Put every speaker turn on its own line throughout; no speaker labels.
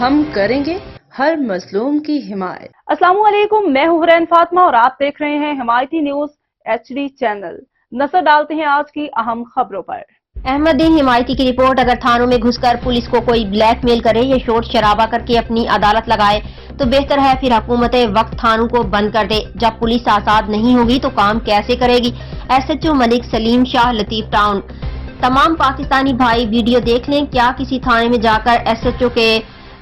हम करेंगे हर मजलूम की हिमायत।
अस्सलामुअलैकुम, मैं हूं हुरैन फातिमा और आप देख रहे हैं हिमायती न्यूज HD चैनल। नजर डालते हैं आज की अहम खबरों पर।
अहमदीन हिमायती की रिपोर्ट, अगर थानों में घुसकर पुलिस को कोई ब्लैकमेल करे या शोर शराबा करके अपनी अदालत लगाए तो बेहतर है फिर हुकूमत वक्त थानों को बंद कर दे। जब पुलिस आजाद नहीं होगी तो काम कैसे करेगी? SHO Malik Salim Shah, Latif town. तमाम पाकिस्तानी भाई वीडियो देख लें। क्या किसी थाने में जाकर SHO के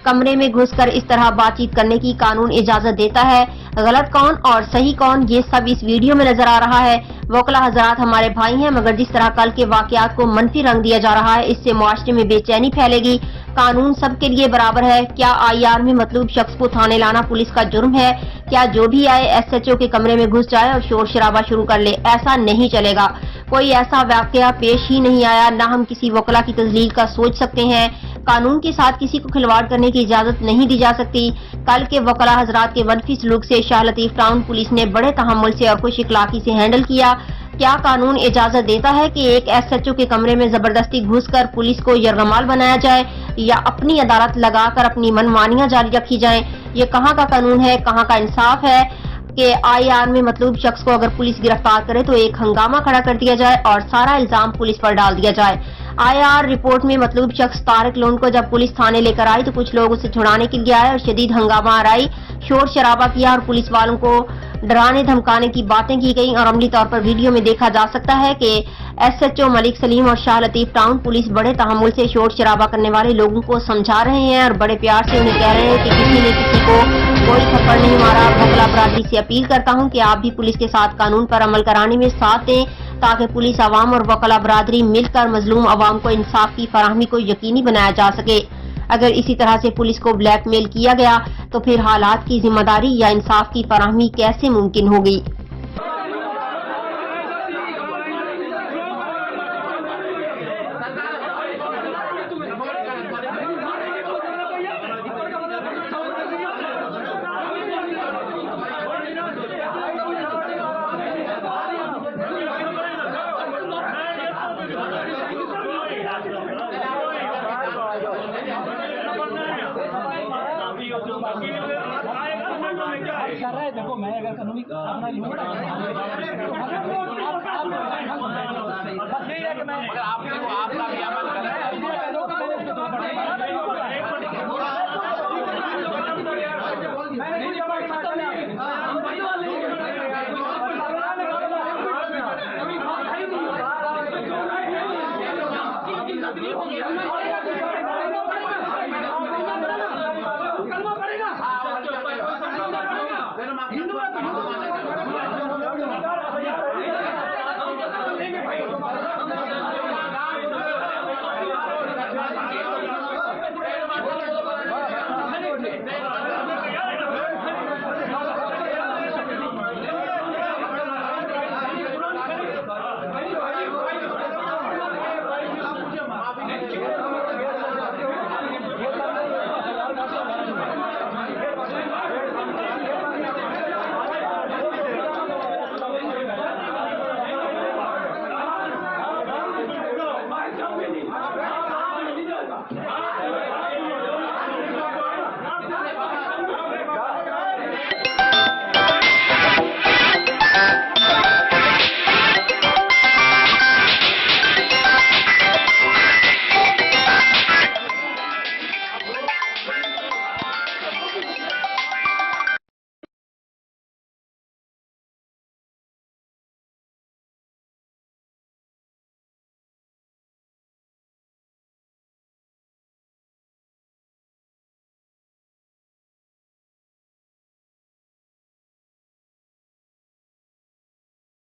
कमरे में घुसकर इस तरह बातचीत करने की कानून इजाजत देता है? गलत कौन और सही कौन, ये सब इस वीडियो में नजर आ रहा है। वकला हजरात हमारे भाई हैं, मगर जिस तरह कल के वाकयात को मनफी रंग दिया जा रहा है, इससे मुआशरे में बेचैनी फैलेगी। कानून सबके लिए बराबर है। क्या IR में मतलूब शख्स को थाने लाना पुलिस का जुर्म है? क्या जो भी आए SHO के कमरे में घुस जाए और शोर शराबा शुरू कर ले? ऐसा नहीं चलेगा। कोई ऐसा वाकया पेश ही नहीं आया, न हम किसी वकला की तजलील का सोच सकते हैं। कानून के साथ किसी को खिलवाड़ करने की इजाजत नहीं दी जा सकती। कल के वकला हजरात के मनफी सलूक से शाह लतीफ टाउन पुलिस ने बड़े तहम्मुल से और खुश इखलाकी से हैंडल किया। क्या कानून इजाजत देता है कि एक SHO के कमरे में जबरदस्ती घुसकर पुलिस को यरगमाल बनाया जाए या अपनी अदालत लगाकर अपनी मनमानियां जारी रखी जाएं? ये कहाँ का कानून है, कहाँ का इंसाफ है कि IR में मतलूब शख्स को अगर पुलिस गिरफ्तार करे तो एक हंगामा खड़ा कर दिया जाए और सारा इल्जाम पुलिस पर डाल दिया जाए। IR रिपोर्ट में मतलूब शख्स तारिक लोन को जब पुलिस थाने लेकर आई तो कुछ लोग उसे छुड़ाने के लिए आए और शदीद हंगामा आराई, शोर शराबा किया और पुलिस वालों को डराने धमकाने की बातें की गई। और अमली तौर पर वीडियो में देखा जा सकता है कि SHO मलिक सलीम और शाह लतीफ टाउन पुलिस बड़े तहम्मुल से शोर शराबा करने वाले लोगों को समझा रहे हैं और बड़े प्यार से उन्हें कह रहे हैं कि किसी ने किसी को कोई थप्पड़ नहीं मारा। वकला बरादरी से अपील करता हूं कि आप भी पुलिस के साथ कानून पर अमल कराने में साथ दें ताकि पुलिस, अवाम और वकला बरादरी मिलकर मजलूम अवाम को इंसाफ की फराहमी को यकीनी बनाया जा सके। अगर इसी तरह से पुलिस को ब्लैकमेल किया गया तो फिर हालात की जिम्मेदारी या इंसाफ की फराहमी कैसे मुमकिन होगी?
कर रहा है, देखो मैं अगर कानूनी अपना लूंगा बस यही है कि मैं अगर आपका भी अमल कर रहे हैं